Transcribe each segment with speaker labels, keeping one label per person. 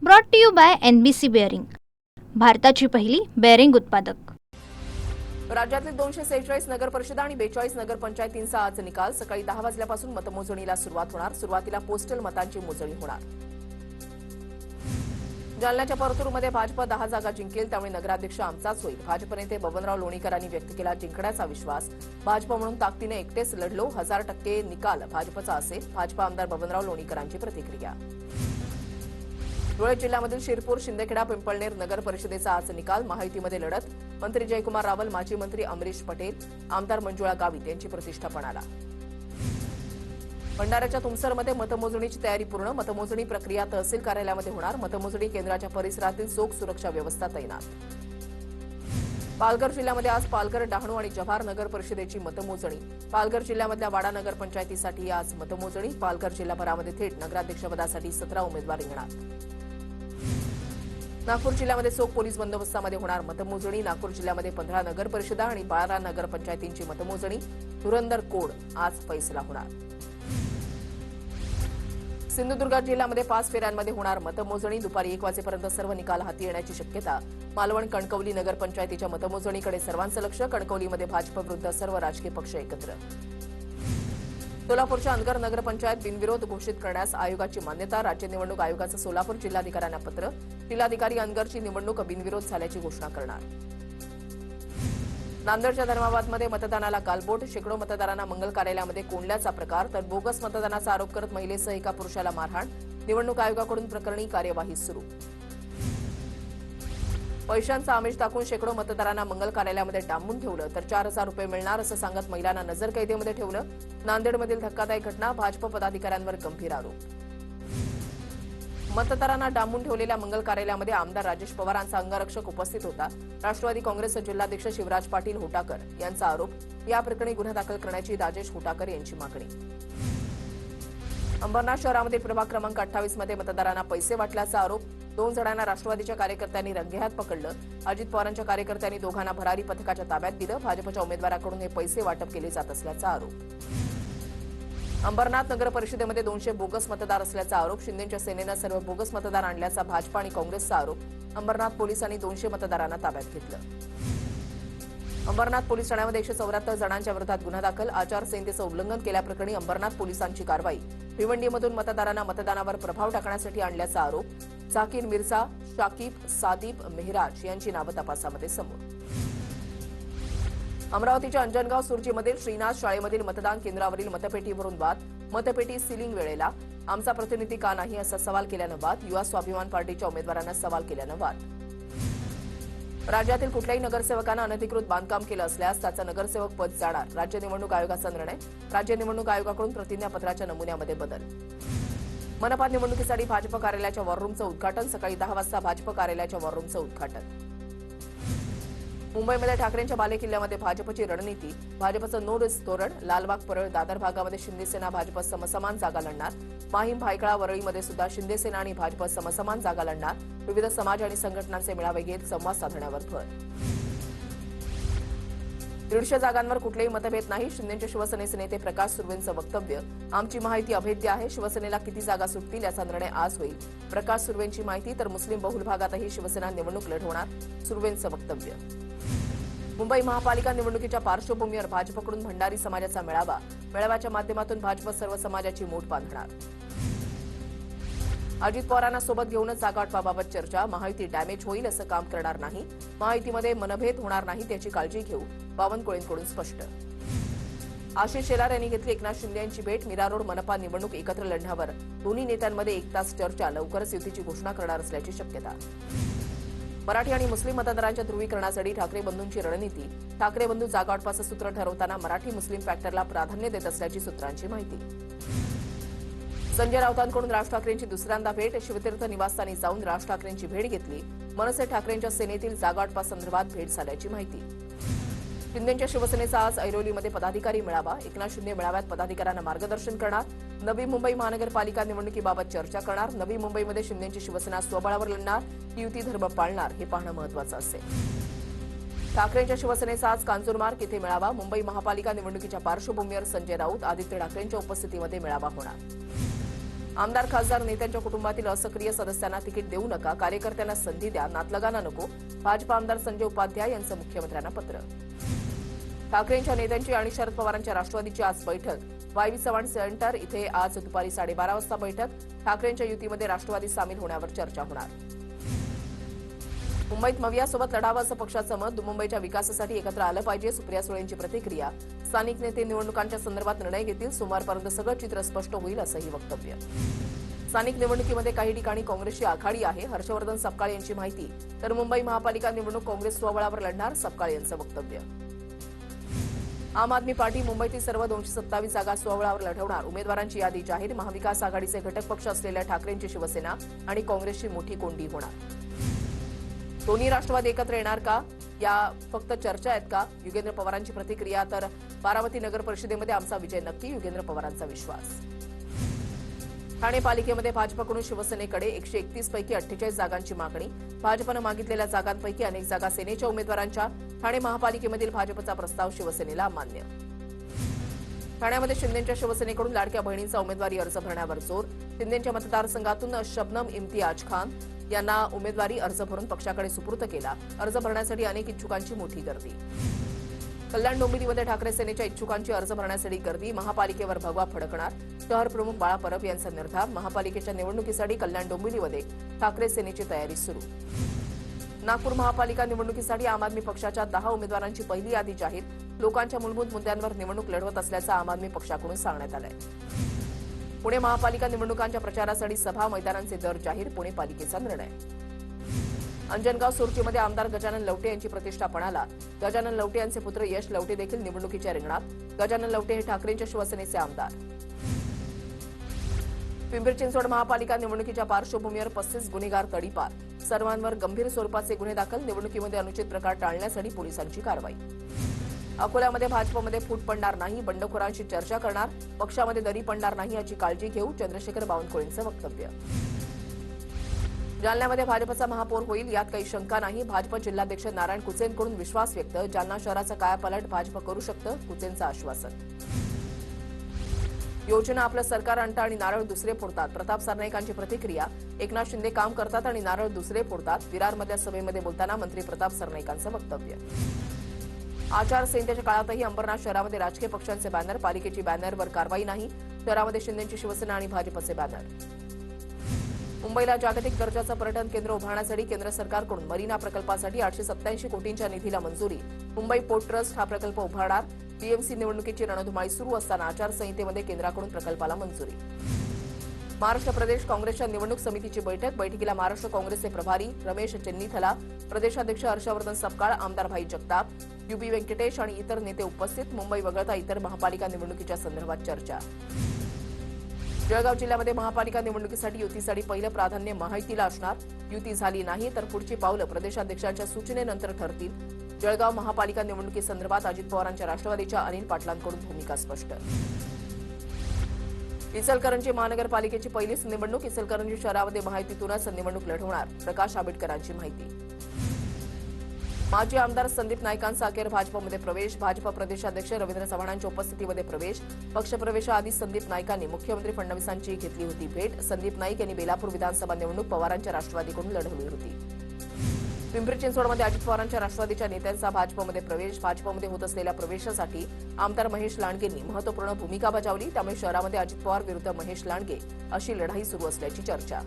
Speaker 1: Brought to you by NBC bearing, भारताची पहिली bearing उत्पादक।
Speaker 2: राज्यातील 246 नगरपरिषदा आणि 42 नगरपंचायतींचा आज निकाल। सकाळी 10 वाजल्यापासून मतमोजणीला सुरुवात होणार। सुरुवातीला पोस्टल मतांची मोजणी होणार। जालन्याच्या परतूरमध्ये भाजप 10 जागा जिंकेल, त्यामुळे नगराध्यक्ष आमचाच होईल। भाजप नेते बबनराव लोणीकरांनी व्यक्त केला जिंकण्याचा विश्वास। भाजप म्हणून ताकदीने एकटेच लढलो, 1000% निकाल भाजपचा असेल। भाजप आमदार बबनराव लोणीकरांची प्रतिक्रिया। धुळे जिल्ह्यामधील शिरपूर, शिंदखेडा, पिंपळनेर नगर परिषदेचा आज निकाल। महायुतीमध्ये लढत। मंत्री जयकुमार रावल, माजी मंत्री अमरीश पटेल, आमदार मंजुळा गावित यांची प्रतिष्ठा पणाला। भंडाऱ्याच्या तुमसरमध्ये मतमोजणीची तयारी पूर्ण। मतमोजणी प्रक्रिया तहसील कार्यालयामध्ये होणार। मतमोजणी केंद्राच्या परिसरातील चोख सुरक्षा व्यवस्था तैनात। पालघर जिल्ह्यामध्ये आज पालघर, डहाणू आणि जव्हार नगर परिषदेची मतमोजणी। पालघर जिल्ह्यामधल्या वाडा नगर पंचायतीसाठी आज मतमोजणी। पालघर जिल्हाभरामध्ये थेट नगराध्यक्षपदासाठी 17 उमेदवार रिंगणात। नागपूर जिल्ह्यामध्ये चोख पोलीस बंदोबस्तामध्ये होणार मतमोजणी। नागपूर जिल्ह्यामध्ये 15 नगर परिषदा आणि 12 नगर पंचायतींची मतमोजणी। धुरंधर कोड आज फैसला होणार। सिंधुदुर्ग जिल्ह्यामध्ये 5 फेऱ्यांमध्ये होणार मतमोजणी। दुपारी 1 वाजेपर्यंत सर्व निकाल हाती येण्याची शक्यता। मालवण, कणकवली नगर पंचायतीच्या मतमोजणीकडे सर्वांचं लक्ष। कणकवलीमध्ये भाजप विरुद्ध सर्व राजकीय पक्ष एकत्र। सोलापूरच्या अनगर नगरपंचायत बिनविरोध घोषित करण्यास आयोगाची मान्यता। राज्य निवडणूक आयोगाचं सोलापूर जिल्हाधिकाऱ्यांना पत्र। जिल्हाधिकारी अनगरची निवडणूक बिनविरोध झाल्याची घोषणा करणार। नांदेडच्या धर्माबादमध्ये मतदानाला गालबोट। शेकडो मतदारांना मंगल कार्यालयामध्ये कोंडल्याचा प्रकार, तर बोगस मतदानाचा आरोप करत महिलेसह एका पुरुषाला मारहाण। निवडणूक आयोगाकडून प्रकरणी कार्यवाही सुरू। पैशांचा आमिष दाखवून शेकडो मतदारांना मंगल कार्यालयामध्ये डांबून ठेवलं, तर 4000 रुपये मिळणार असं सांगत महिलांना नजरकैदेमध्ये ठेवलं। नांदेडमधील धक्कादायक घटना। भाजप पदाधिकाऱ्यांवर गंभीर आरोप। मतदारांना डांबून ठेवलेल्या मंगल कार्यालयामध्ये आमदार राजेश पवारांचा अंगरक्षक उपस्थित होता। राष्ट्रवादी काँग्रेस जिल्हाध्यक्ष शिवराज पाटील होटाकर यांचा आरोप। या प्रकरणी गुन्हा दाखल करण्याची राजेश होटाकर यांची मागणी। अंबरनाथ शहरामधील प्रभाग क्रमांक 28 मध्ये मतदारांना पैसे वाटल्याचा आरोप। 2 जणांना राष्ट्रवादीच्या कार्यकर्त्यांनी रंगेहात पकडलं। अजित पवारांच्या कार्यकर्त्यांनी दोघांना भरारी पथकाच्या ताब्यात दिलं। भाजपच्या उमेदवाराकडून हे पैसे वाटप केले जात असल्याचा आरोप। अंबरनाथ नगर परिषदेमध्ये 200 बोगस मतदार असल्याचा आरोप। शिंदेच्या सेनेनं सर्व बोगस मतदार आणल्याचा भाजप आणि काँग्रेसचा आरोप। अंबरनाथ पोलिसांनी 200 मतदारांना ताब्यात घेतलं। अंबरनाथ पोलीस ठाण्यामध्ये 174 जणांच्या विरोधात गुन्हा दाखल। आचारसंहितेचं उल्लंघन केल्याप्रकरणी अंबरनाथ पोलिसांची कारवाई। भिवंडीमधून मतदारांना मतदानावर प्रभाव टाकण्यासाठी आणल्याचा आरोप। झाकीर मिर्झा, शाकीब, सादीप, मेहराज यांची नावं तपासामध्ये समोर। अमरावतीच्या अंजनगाव सुरजीमधील श्रीनाथ शाळेमधील मतदान केंद्रावरील मतपेटीवरून वाद। मतपेटी सिलिंग वेळेला आमचा प्रतिनिधी का नाही असा सवाल केल्यानं वाद। युवा स्वाभिमान पार्टीच्या उमेदवारांना सवाल केल्यानं वाद। राज्यातील कुठल्याही नगरसेवकांना अनधिकृत बांधकाम केलं असल्यास त्याचं नगरसेवक पद जाणार। राज्य निवडणूक आयोगाचा निर्णय। राज्य निवडणूक आयोगाकडून प्रतिज्ञापत्राच्या नमुन्यामध्ये बदल। मनपा निवडणुकीसाठी भाजप कार्यालयाच्या वॉररूमचं उद्घाटन। सकाळी 10 वाजता भाजप कार्यालयाच्या वॉररूमचं उद्घाटन। मुंबईमध्ये ठाकरेंच्या बालेकिल्ल्यामध्ये भाजपची रणनीती। भाजपचं नो रिस्क धोरण। लालबाग, परळ, दादर भागामध्ये शिंदेसेना भाजप समसमान जागा लढणार। माहीम, भायखळा, वरळीमध्ये सुद्धा शिंदेसेना आणि भाजप समसमान जागा लढणार। विविध समाज आणि संघटनांचे मेळावे घेत संवाद साधण्यावर भर। 150 जागांवर कुठलेही मतभेद नाही। शिंदेच्या शिवसेनेचे नेते प्रकाश सुर्वेंचं वक्तव्य। आमची माहिती अभेद्य आहे। शिवसेनेला किती जागा सुटतील याचा निर्णय आज होईल। प्रकाश सुर्वेंची माहिती। तर मुस्लिम बहुल भागातही शिवसेना निवडणूक लढवणार। सुर्वेंचं वक्तव्य। मुंबई महापालिका निवडणुकीच्या पार्श्वभूमीवर भाजपकडून भंडारी समाजाचा मेळावा। मेळाव्याच्या माध्यमातून भाजप सर्व समाजाची मूठ बांधणार। अजित पवारांना सोबत घेऊनच जागावाटपाबाबत चर्चा। महायुती डॅमेज होईल असं काम करणार नाही। महायुतीमध्ये मनभेद होणार नाही त्याची काळजी घेऊ। बावनकुळेंकडून स्पष्ट। आशिष शेलार यांनी घेतली एकनाथ शिंदे यांची भेट। मीरा रोड मनपा निवडणूक एकत्र लढण्यावर दोन्ही नेत्यांमध्ये 1 तास चर्चा। लवकरच युतीची घोषणा करणार असल्याची शक्यता। मराठी आणि मुस्लिम मतदारांच्या ध्रुवीकरणासाठी ठाकरे बंधूंची रणनीती। ठाकरे बंधू जागावाटपाचं सूत्र ठरवताना मराठी मुस्लिम फॅक्टरला प्राधान्य देत असल्याची सूत्रांची माहिती। संजय राऊतांकडून राज ठाकरेंची दुसऱ्यांदा भेट। शिवतीर्थ निवासस्थानी जाऊन राज ठाकरेंची भेट घेतली। मनसे ठाकरेंच्या सेनेतील जागावाटपासंदर्भात भेट झाल्याची माहिती। शिंदेच्या शिवसेनेचा आज ऐरोलीमध्ये पदाधिकारी मेळावा। एकनाथ शिंदे मेळाव्यात पदाधिकाऱ्यांना मार्गदर्शन करणार। नवी मुंबई महानगरपालिका निवडणुकीबाबत चर्चा करणार। नवी मुंबईमध्ये शिंदेची शिवसेना स्वबळावर लढणार की युती धर्म पाळणार हे पाहणं महत्त्वाचं असेल। ठाकरेंच्या शिवसेनेचा आज कांजूरमार्ग इथे मेळावा। मुंबई महापालिका निवडणुकीच्या पार्श्वभूमीवर संजय राऊत, आदित्य ठाकरेंच्या उपस्थितीमध्ये मेळावा होणार। आमदार खासदार नेत्यांच्या कुटुंबातील असक्रिय सदस्यांना तिकीट देऊ नका, कार्यकर्त्यांना संधी द्या, नातलगांना नको. भाजप आमदार संजय उपाध्याय यांचं मुख्यमंत्र्यांना पत्र. ठाकरेंच्या नेत्यांची आणि शरद पवारांच्या राष्ट्रवादीची आज बैठक. वायवी चव्हाण सेंटर इथे आज दुपारी 12:30 वाजता बैठक. ठाकरेंच्या युतीमध्ये राष्ट्रवादी सामील होण्यावर चर्चा होणार. मुंबईत मवियासोबत लढावं असं पक्षाचं मत. मुंबईच्या विकासासाठी एकत्र आलं पाहिजे. सुप्रिया सुळेंची प्रतिक्रिया. स्थानिक नेते निवडणुकांच्या संदर्भात निर्णय घेतील. सोमवारपर्यंत सगळं चित्र स्पष्ट होईल असंही वक्तव्य. स्थानिक निवडणुकीमध्ये काही ठिकाणी काँग्रेसची आघाडी आहे. हर्षवर्धन सपकाळ यांची माहिती. तर मुंबई महापालिका निवडणूक काँग्रेस स्वबळावर लढणार, सपकाळ यांचं वक्तव्य. आम आदमी पार्टी मुंबईतील सर्व 227 जागा स्वबळावर लढवणार. उमेदवारांची यादी जाहीर. महाविकास आघाडीचे घटक पक्ष असलेल्या ठाकरेंची शिवसेना आणि काँग्रेसची मोठी कोंडी होणार. दोन्ही राष्ट्रवादी एकत्र येणार का, या फक्त चर्चा आहेत का? युगेंद्र पवारांची प्रतिक्रिया. तर बारामती नगर परिषदेमध्ये आमचा विजय नक्की, युगेंद्र पवारांचा विश्वास. ठाणे पालिकेमध्ये भाजपकडून शिवसेनेकडे 131 पैकी 48 जागांची मागणी. भाजपनं मागितलेल्या जागांपैकी अनेक जागा सेनेच्या उमेदवारांच्या. ठाणे महापालिकेमधील भाजपचा प्रस्ताव शिवसेनेला मान्य. ठाण्यामध्ये शिंदेच्या शिवसेनेकडून लाडक्या बहिणींचा उमेदवारी अर्ज भरण्यावर जोर. शिंदेच्या मतदारसंघातून शबनम इम्तियाज खान यांना उमेदवारी अर्ज भरून पक्षाकडे सुपूर्द केला. अर्ज भरण्यासाठी अनेक इच्छुकांची मोठी गर्दी. कल्याण डोंबिवलीमध्ये ठाकरे सेनेच्या इच्छुकांची अर्ज भरण्यासाठी गर्दी. महापालिकेवर भगवा फडकणार. शहर प्रमुख बाळा परब यांचा निर्धार. महापालिकेच्या निवडणुकीसाठी कल्याण डोंबिवलीमध्ये ठाकरे सेनेची तयारी सुरू. नागपूर महापालिका निवडणुकीसाठी आम आदमी पक्षाच्या 10 उमेदवारांची पहिली यादी जाहीर. लोकांच्या मूलभूत मुद्द्यांवर निवडणूक लढवत असल्याचं आम आदमी पक्षाकडून सांगण्यात आलंय. पुणे महापालिका निवडणुकांच्या प्रचारासाठी सभा, मैदानांचे दर जाहीर. पुणे पालिकेचा निर्णय. अंजनगाव सुरजीमध्ये आमदार गजानन लवटे यांची प्रतिष्ठा पणाला. गजानन लवटे यांचे पुत्र यश लवटे देखील निवडणुकीच्या रिंगणात. गजानन लवटे हे ठाकरेंच्या शिवसेनेचे आमदार. पिंपरी चिंचवड महापालिका निवडणुकीच्या पार्श्वभूमीवर 35 गुन्हेगार तडीपार. सर्वांवर गंभीर स्वरूपाचे गुन्हे दाखल. निवडणुकीमध्ये अनुचित प्रकार टाळण्यासाठी पोलिसांची कारवाई. अकोल्यामध्ये भाजपमध्ये फूट पडणार नाही, बंडखोरांशी चर्चा करणार. पक्षामध्ये दरी पडणार नाही याची काळजी घेऊ, चंद्रशेखर बावनकुळेंचं वक्तव्य. जालन्यामध्ये भाजपचा महापौर होईल यात काही शंका नाही. भाजप जिल्हाध्यक्ष नारायण कुचेंकडून विश्वास व्यक्त. जालना शहराचा कायापालट भाजप करू शकतं, कुचेंचं आश्वासन. योजना आपलं सरकार आणतं आणि नारळ दुसरे फोडतात. प्रताप सरनाईकांची प्रतिक्रिया. एकनाथ शिंदे काम करतात आणि नारळ दुसरे फोडतात. विरारमधल्या सभेमध्ये बोलताना मंत्री प्रताप सरनाईकांचं वक्तव्य. आचारसंहितेच्या काळातही अंबरनाथ शहरामध्ये राजकीय पक्षांचे बॅनर. पालिकेची बॅनरवर कारवाई नाही. शहरामध्ये शिंदेची शिवसेना आणि भाजपचे बॅनर. मुंबईला जागतिक दर्जाचं पर्यटन केंद्र उभारण्यासाठी केंद्र सरकारकडून मरीना प्रकल्पासाठी 887 कोटींच्या निधीला मंजुरी. मुंबई पोर्ट ट्रस्ट हा प्रकल्प उभारणार. बीएमसी निवडणुकीची रणधुमाळी सुरू असताना आचारसंहितेमध्ये केंद्राकडून प्रकल्पाला मंजुरी. महाराष्ट्र प्रदेश काँग्रेसच्या निवडणूक समितीची बैठक. बैठकीला महाराष्ट्र काँग्रेसचे प्रभारी रमेश चेन्नीथला, प्रदेशाध्यक्ष हर्षवर्धन सपकाळ, आमदार भाई जगताप, युबी व्यंकटेश आणि इतर नेते उपस्थित. मुंबई वगळता इतर महापालिका निवडणुकीच्या संदर्भात चर्चा. जळगाव जिल्ह्यामध्ये महापालिका निवडणुकीसाठी युतीसाठी पहिलं प्राधान्य महायुतीला असणार. युती झाली नाही तर पुढची पावलं प्रदेशाध्यक्षांच्या सूचनेनंतर ठरतील. जळगाव महापालिका निवडणुकीसंदर्भात अजित पवारांच्या राष्ट्रवादीच्या अनिल पाटलांकडून भूमिका स्पष्ट. इचलकरंजी महानगरपालिकेची पहिलीच निवडणूक. इचलकरंजी शहरामध्ये महायुतीतूनच निवडणूक लढवणार. प्रकाश आंबेडकरांची माहिती. माजी आमदार संदीप नाईकांचा अखेर भाजपमध्ये प्रवेश. भाजप प्रदेशाध्यक्ष रवींद्र चव्हाणांच्या उपस्थितीमध्ये प्रवेश. पक्षप्रवेशाआधी संदीप नाईकांनी मुख्यमंत्री फडणवीसांची घेतली होती भेट. संदीप नाईक यांनी बेलापूर विधानसभा निवडणूक पवारांच्या राष्ट्रवादीकडून लढवली होती. पिंपरी चिंचवडमध्ये अजित पवारांच्या राष्ट्रवादीच्या नेत्यांचा भाजपमध्ये प्रवेश. भाजपमध्ये होत असलेल्या प्रवेशासाठी आमदार महेश लांडगेंनी महत्वपूर्ण भूमिका बजावली. त्यामुळे शहरामध्ये अजित पवार विरुद्ध महेश लांडगे अशी लढाई सुरू असल्याची चर्चा.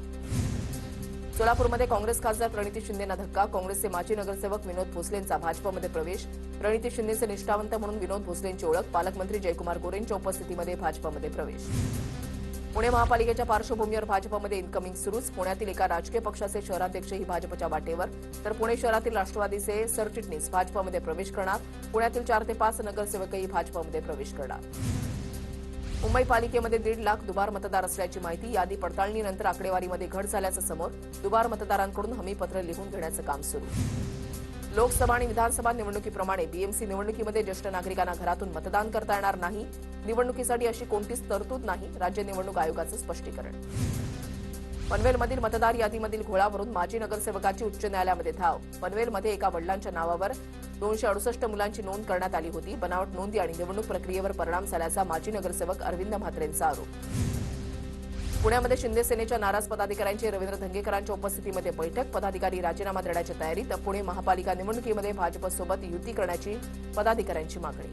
Speaker 2: सोलापूरमध्ये काँग्रेस खासदार प्रणिती शिंदेंना धक्का. काँग्रेसचे माजी नगरसेवक विनोद भोसलेंचा भाजपमध्ये प्रवेश. प्रणिती शिंदेचे निष्ठावंत म्हणून विनोद भोसलेंची ओळख. पालकमंत्री जयकुमार गोरेंच्या उपस्थितीमध्ये भाजपमध्ये प्रवेश. पुणे महापालिकेच्या पार्श्वभूमीवर भाजपमध्ये इन्कमिंग सुरूच. पुण्यातील एका राजकीय पक्षाचे शहराध्यक्षही भाजपच्या वाटेवर. तर पुणे शहरातील राष्ट्रवादीचे सरचिटणीस भाजपमध्ये प्रवेश करणार. पुण्यातील 4 ते 5 नगरसेवकही भाजपमध्ये प्रवेश करणार. मुंबई पालिकेमध्ये 1.5 लाख दुबार मतदार असल्याची माहिती. यादी पडताळणीनंतर आकडेवारीमध्ये घट झाल्याचं समोर. दुबार मतदारांकडून हमीपत्र लिहून घेण्याचं काम सुरू. लोकसभा आणि विधानसभा निवडणुकीप्रमाणे बीएमसी निवडणुकीमध्ये ज्येष्ठ नागरिकांना घरातून मतदान करता येणार नाही. निवडणुकीसाठी अशी कोणतीच तरतूद नाही. राज्य निवडणूक आयोगाचं स्पष्टीकरण. पनवेलमधील मतदार यादीमधील घोळावरून माजी नगरसेवकाची उच्च न्यायालयामध्ये धाव. पनवेलमध्ये एका वडिलांच्या नावावर 268 मुलांची नोंद करण्यात आली होती. बनावट नोंदी आणि निवडणूक प्रक्रियेवर परिणाम झाल्याचा माजी नगरसेवक अरविंद म्हात्रेंचा आरोप. पुण्यामध्ये शिंदे सेनेच्या नाराज पदाधिकाऱ्यांची रवींद्र धंगेकरांच्या उपस्थितीमध्ये बैठक. पदाधिकारी राजीनामा देण्याच्या तयारीत. पुणे महापालिका निवडणुकीमध्ये भाजपसोबत युती करण्याची पदाधिकाऱ्यांची मागणी.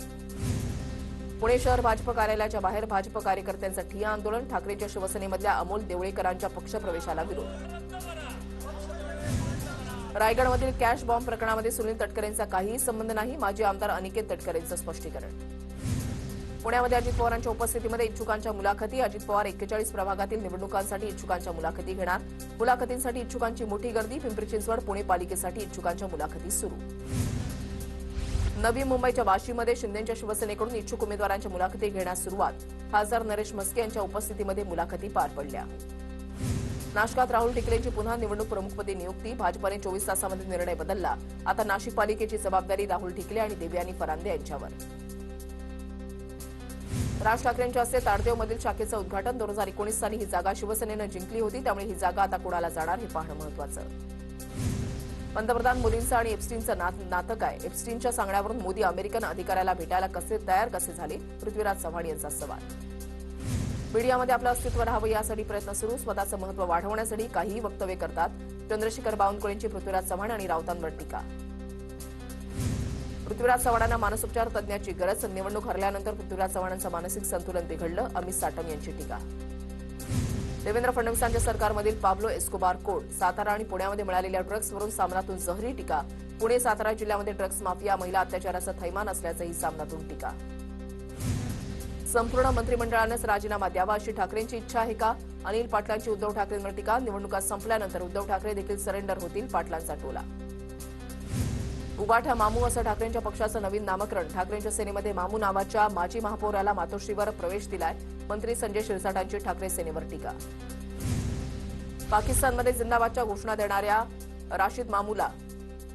Speaker 2: पुणे शहर भाजप कार्यालयाच्या बाहेर भाजप कार्यकर्त्यांचं ठिय्या आंदोलन. ठाकरेंच्या शिवसेनेमधल्या अमोल देवळेकरांच्या पक्षप्रवेशाला विरोध. रायगडमधील कॅश बॉम्ब प्रकरणामध्ये सुनील तटकरेंचा काहीही संबंध नाही. माजी आमदार अनिकेत तटकरेंचं स्पष्टीकरण. पुण्यामध्ये अजित पवारांच्या उपस्थितीमध्ये इच्छुकांच्या मुलाखती. अजित पवार 41 प्रभागातील निवडणुकांसाठी इच्छुकांच्या मुलाखती घेणार. मुलाखतींसाठी इच्छुकांची मोठी गर्दी. पिंपरी चिंचवड पुणे पालिकेसाठी इच्छुकांच्या मुलाखती सुरू. नवी मुंबईच्या वाशीमध्ये शिंदेच्या शिवसेनेकडून इच्छुक उमेदवारांच्या मुलाखती घेण्यास सुरुवात. खासदार नरेश म्हस्के यांच्या उपस्थितीमध्ये मुलाखती पार पडल्या. नाशिकात राहुल ढिकलेंची पुन्हा निवडणूक प्रमुखपदी नियुक्ती. भाजपने 24 तासामध्ये निर्णय बदलला. आता नाशिक पालिकेची जबाबदारी राहुल ढिकले आणि देवयानी फरांदे यांच्यावर. राज ठाकरेंच्या हस्ते ताडदेवमधील शाखेचं उद्घाटन. 2019 साली ही जागा शिवसेनेनं जिंकली होती, त्यामुळे ही जागा आता कुणाला जाणार हे पाहणं महत्त्वाचं. पंतप्रधान मोदींचं आणि एप्स्टीनचं नातं काय? एप्स्टीनच्या सांगण्यावरून मोदी अमेरिकन अधिकाऱ्याला भेटायला कसे झाले? पृथ्वीराज चव्हाण यांचा सवाल. मीडियामध्ये आपलं अस्तित्व राहावं यासाठी प्रयत्न सुरू. स्वतःचं महत्त्व वाढवण्यासाठी काहीही वक्तव्य करतात. चंद्रशेखर बावनकुळेंची पृथ्वीराज चव्हाण आणि राऊतांवर टीका. पृथ्वीराज चव्हाणांना मानसोपचार तज्ज्ञाची गरज. निवडणूक हरल्यानंतर पृथ्वीराज चव्हाणांचं मानसिक संतुलन बिघडलं. अमित साटम यांची टीका. देवेंद्र फडणवीसांच्या सरकारमधील पाब्लो एस्कोबार कोड. सातारा आणि पुण्यामध्ये मिळालेल्या ड्रग्सवरून सामनातून जहरी टीका. पुणे सातारा जिल्ह्यामध्ये ड्रग्स माफिया, महिला अत्याचाराचं थैमान असल्याचंही सामनातून टीका. संपूर्ण मंत्रिमंडळानंच राजीनामा द्यावा अशी ठाकरेंची इच्छा आहे का? अनिल पाटलांची उद्धव ठाकरेंवर टीका. निवडणुका संपल्यानंतर उद्धव ठाकरे देखील सरेंडर होतील. पाटलांचा टोला. उबाठा मामू असं ठाकरेंच्या पक्षाचं नवीन नामकरण. ठाकरेंच्या सेनेमध्ये मामू नावाच्या माजी महापौराला मातोश्रीवर प्रवेश दिलाय. मंत्री संजय शिरसाटांची ठाकरे सेनेवर टीका. पाकिस्तानमध्ये जिंदाबादच्या घोषणा देणाऱ्या राशिद मामूला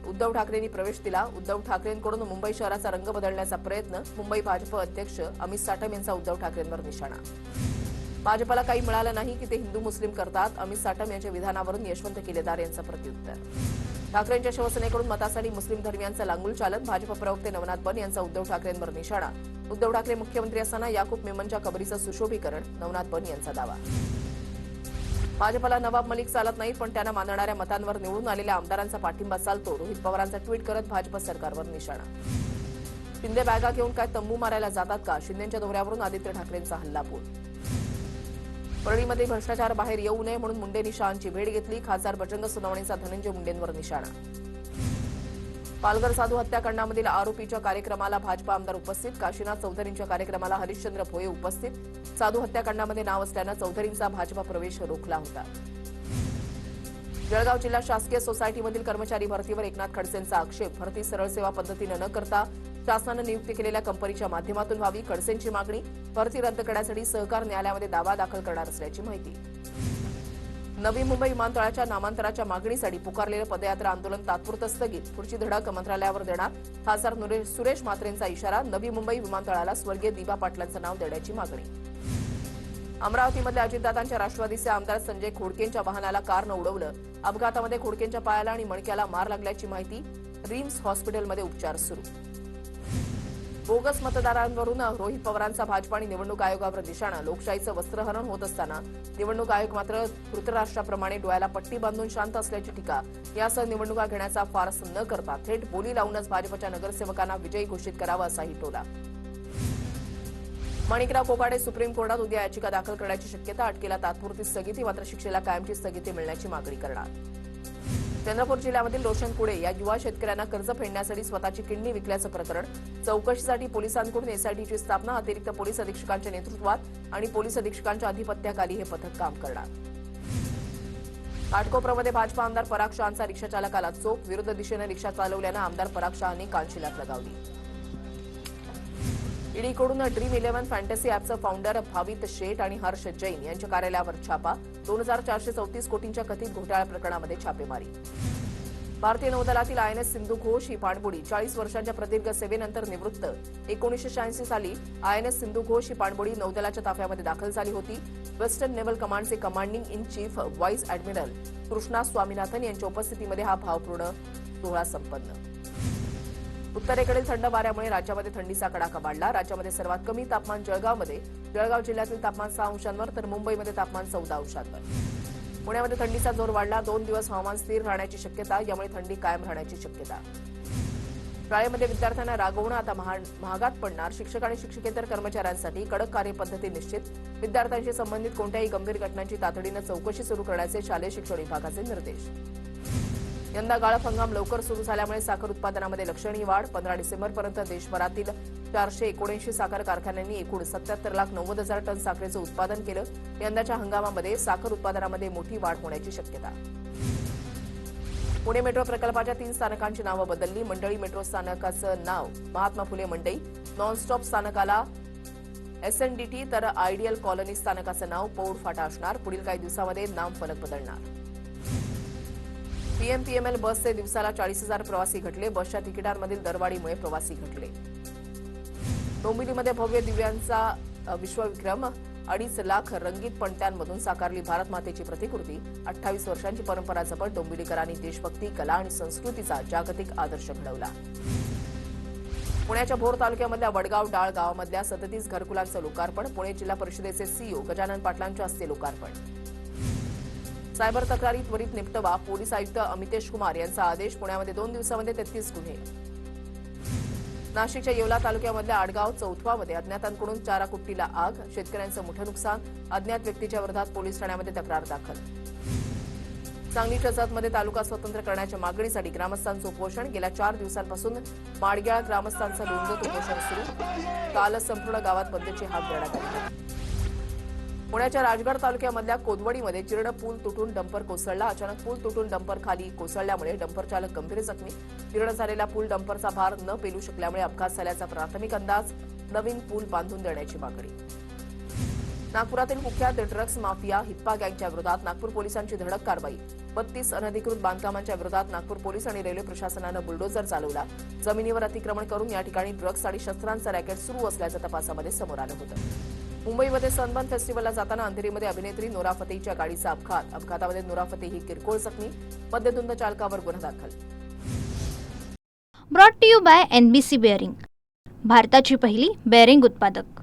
Speaker 2: उद्धव ठाकरेंनी प्रवेश दिला. उद्धव ठाकरेंकडून मुंबई शहराचा रंग बदलण्याचा प्रयत्न. मुंबई भाजप अध्यक्ष अमित साटम यांचा उद्धव ठाकरेंवर निशाणा. भाजपला काही मिळालं नाही की ते हिंदू मुस्लिम करतात. अमित साटम यांच्या विधानावरून यशवंत केलेदार यांचं प्रत्युत्तर. ठाकरेंच्या शिवसेनेकडून मतासाठी मुस्लिम धर्मियांचं लांगुल चालन. भाजप प्रवक्ते नवनाथ बन यांचा उद्धव ठाकरेंवर निशाणा. उद्धव ठाकरे मुख्यमंत्री असताना याकूब मेमनच्या कबरीचं सुशोभीकरण. नवनाथ बन यांचा दावा. भाजपला नवाब मलिक चालत नाही, पण त्यांना मानणाऱ्या मतांवर निवडून आलेल्या आमदारांचा पाठिंबा चालतो. रोहित पवारांचा ट्विट करत भाजप सरकारवर निशाणा. शिंदे बॅगा घेऊन काय तंबू मारायला जातात का? शिंदेच्या दौऱ्यावरून आदित्य ठाकरेंचा हल्लाबोल. परळीमध्ये भ्रष्टाचार बाहेर येऊ नये म्हणून मुंडेंनी शहांची भेट घेतली. खासदार बजरंग सोनवणेंचा धनंजय मुंडेंवर निशाणा. पालघर साधू हत्याकांडामधील आरोपीच्या कार्यक्रमाला भाजपा आमदार उपस्थित. काशीनाथ चौधरींच्या कार्यक्रमाला हरिश्चंद्र भोये उपस्थित. साधू हत्याकांडामध्ये नाव असल्यानं चौधरींचा भाजपा प्रवेश रोखला होता. जळगाव जिल्हा शासकीय सोसायटीमधील कर्मचारी भरतीवर एकनाथ खडसेंचा आक्षेप. भरती सरळ सेवा पद्धतीनं न करता शासनानं नियुक्ती केलेल्या कंपनीच्या माध्यमातून व्हावी. खडसेंची मागणी. भरती रद्द करण्यासाठी सहकार न्यायालयामध्ये दावा दाखल करणार असल्याची माहिती. नवी मुंबई विमानतळाच्या नामांतराच्या मागणीसाठी पुकारलेलं पदयात्रा आंदोलन तात्पुरतं स्थगित. पुढची धडक मंत्रालयावर देणार. खासदार सुरेश म्हात्रेंचा इशारा. नवी मुंबई विमानतळाला स्वर्गीय दिबा पाटलांचं नाव देण्याची मागणी. अमरावतीमधल्या अजितदादांच्या राष्ट्रवादीचे आमदार संजय खोडकेंच्या वाहनाला कारनं उडवलं. अपघातामध्ये खोडकेंच्या पायाला आणि मणक्याला मार लागल्याची माहिती. रिम्स हॉस्पिटलमध्ये उपचार सुरू. बोगस मतदारांवरून रोहित पवारांचा भाजपा आणि निवडणूक आयोगावर निशाणा. लोकशाहीचं वस्त्रहरण होत असताना निवडणूक आयोग मात्र धृतराष्ट्राप्रमाणे डोळ्याला पट्टी बांधून शांत असल्याची टीका. यासह निवडणुका घेण्याचा फारस न करता थेट बोली लावूनच भाजपच्या नगरसेवकांना विजयी घोषित करावा असाही टोला. माणिकराव कोकाटे सुप्रीम कोर्टात उद्या याचिका दाखल करण्याची शक्यता. अटकेला तात्पुरती स्थगिती, मात्र शिक्षेला कायमची स्थगिती मिळण्याची मागणी करणार. चंद्रपूर जिल्ह्यामधील रोशन कुडे या युवा शेतकऱ्यांना कर्ज फेडण्यासाठी स्वतःची किडनी विकल्याचं प्रकरण. चौकशीसाठी पोलिसांकडून एसआयटीची स्थापना. अतिरिक्त पोलीस अधीक्षकांच्या नेतृत्वात आणि पोलीस अधीक्षकांच्या अधिपत्याखाली हे पथक काम करणार. घाटकोपरमध्ये भाजपा आमदार पराग शहांचा रिक्षा चालकाला चोप. विरुद्ध दिशेनं रिक्षा चालवल्यानं आमदार पराग शहांनी कानशिलात लगावली. ईडीकडून ड्रीम11 फॅन्टसी ॲपचं फाउंडर भावित शेठ आणि हर्ष जैन यांच्या कार्यालयावर छापा. 2434 कोटींच्या कथित घोटाळा प्रकरणामध्ये छापेमारी. भारतीय नौदलातील आयएनएस सिंधू घोष ही पाणबुडी 40 वर्षांच्या प्रदीर्घ सेवेनंतर निवृत्त. 1986 साली आयएनएस सिंधू घोष ही पाणबुडी नौदलाच्या ताफ्यामध्ये दाखल झाली होती. वेस्टर्न नेव्हल कमांडचे commanding in chief vice admiral Krishna Swaminathan यांच्या उपस्थितीमध्ये हा भावपूर्ण सोहळा संपन्न. उत्तरेकडील थंड वाऱ्यामुळे राज्यामध्ये थंडीचा कडाका वाढला. राज्यामध्ये सर्वात कमी तापमान जळगावमध्ये. जळगाव जिल्ह्यातील तापमान 6 अंशांवर तर मुंबईमध्ये तापमान 14 अंशांवर. पुण्यामध्ये थंडीचा जोर वाढला. 2 दिवस हवामान स्थिर राहण्याची शक्यता. यामुळे थंडी कायम राहण्याची शक्यता. शाळेमध्ये विद्यार्थ्यांना रागवणं आता महागात पडणार. शिक्षक आणि शिक्षकेतर कर्मचाऱ्यांसाठी कडक कार्यपद्धती निश्चित. विद्यार्थ्यांशी संबंधित कोणत्याही गंभीर घटनांची तातडीनं चौकशी सुरू करण्याचे शालेय शिक्षण विभागाचे निर्देश. यंदा गाळप हंगाम लवकर सुरू झाल्यामुळे साखर उत्पादनामध्ये लक्षणीय वाढ. 15 डिसेंबरपर्यंत देशभरातील 479 साखर कारखान्यांनी एकूण 77,90,000 टन साखरेचं उत्पादन केलं. यंदाच्या हंगामामध्ये साखर उत्पादनामध्ये मोठी वाढ होण्याची शक्यता. पुणे मेट्रो प्रकल्पाच्या 3 स्थानकांची नावं बदलली. मंडळी मेट्रो स्थानकाचं नाव महात्मा फुले मंडई, नॉनस्टॉप स्थानकाला SNDT तर आयडियल कॉलनी स्थानकाचं नाव पौड फाटा असणार. पुढील काही दिवसांमध्ये नामफलक बदलणार. PMPML बसचे दिवसाला 40,000 प्रवासी घटले. बसच्या तिकिटांमधील दरवाढीमुळे प्रवासी घटले. डोंबिवलीमध्ये भव्य दिव्यांचा विश्वविक्रम. 2.5 लाख रंगीत पणत्यांमधून साकारली भारत मातेची प्रतिकृती. 28 वर्षांची परंपरा जपत डोंबिवलीकरांनी देशभक्ती, कला आणि संस्कृतीचा जागतिक आदर्श घडवला. पुण्याच्या भोर तालुक्यामधल्या वडगाव डाळ गावामधल्या 37 घरकुलांचं लोकार्पण. पुणे जिल्हा परिषदेचे CEO गजानन पाटलांच्या हस्ते लोकार्पण. सायबर तक्रारी त्वरित निपटवा. पोलीस आयुक्त अमितेश कुमार यांचा आदेश. पुण्यामध्ये 2 दिवसांमध्ये 33 गुन्हे. नाशिकच्या येवला तालुक्यामधल्या आडगाव चौथवामध्ये अज्ञातांकडून चारा कुट्टीला आग. शेतकऱ्यांचं मोठं नुकसान. अज्ञात व्यक्तीच्या विरोधात पोलीस ठाण्यामध्ये तक्रार दाखल. सांगलीच्या जतमध्ये तालुका स्वतंत्र करण्याच्या मागणीसाठी ग्रामस्थांचं उपोषण. गेल्या 4 दिवसांपासून माडग्याळ ग्रामस्थांचं लोंढत उपोषण सुरू. कालच संपूर्ण गावात बंदची हाक देण्यात आली. पुण्याच्या राजगड तालुक्यामधल्या कोदवडीमध्ये जीर्ण पूल तुटून डंपर कोसळला. अचानक पूल तुटून डंपर खाली कोसळल्यामुळे डंपर चालक गंभीर जखमी. जीर्ण झालेला पूल डंपरचा भार न पेलू शकल्यामुळे अपघात झाल्याचा प्राथमिक अंदाज. नवीन पूल बांधून देण्याची मागणी. नागपुरातील कुख्यात ड्रग्ज माफिया हिप्पा गँगच्या विरोधात नागपूर पोलिसांची धडक कारवाई. 32 अनधिकृत बांधकामांच्या विरोधात नागपूर पोलीस आणि रेल्वे प्रशासनानं बुलडोझर चालवला. जमिनीवर अतिक्रमण करून या ठिकाणी ड्रग्ज आणि शस्त्रांचं रॅकेट सुरू असल्याचं तपासामध्ये समोर आलं होतं. मुंबईमध्ये सनबर्न फेस्टिव्हलला जाताना अंधेरीमध्ये अभिनेत्री नोरा फतेहीच्या गाडीचा अपघात. अपघातामध्ये नोरा फतेही ही किरकोळ जखमी. मद्यधुंद चालकावर गुन्हा दाखल.
Speaker 1: Brought to you by NBC bearing, भारताची पहिली बेअरिंग उत्पादक.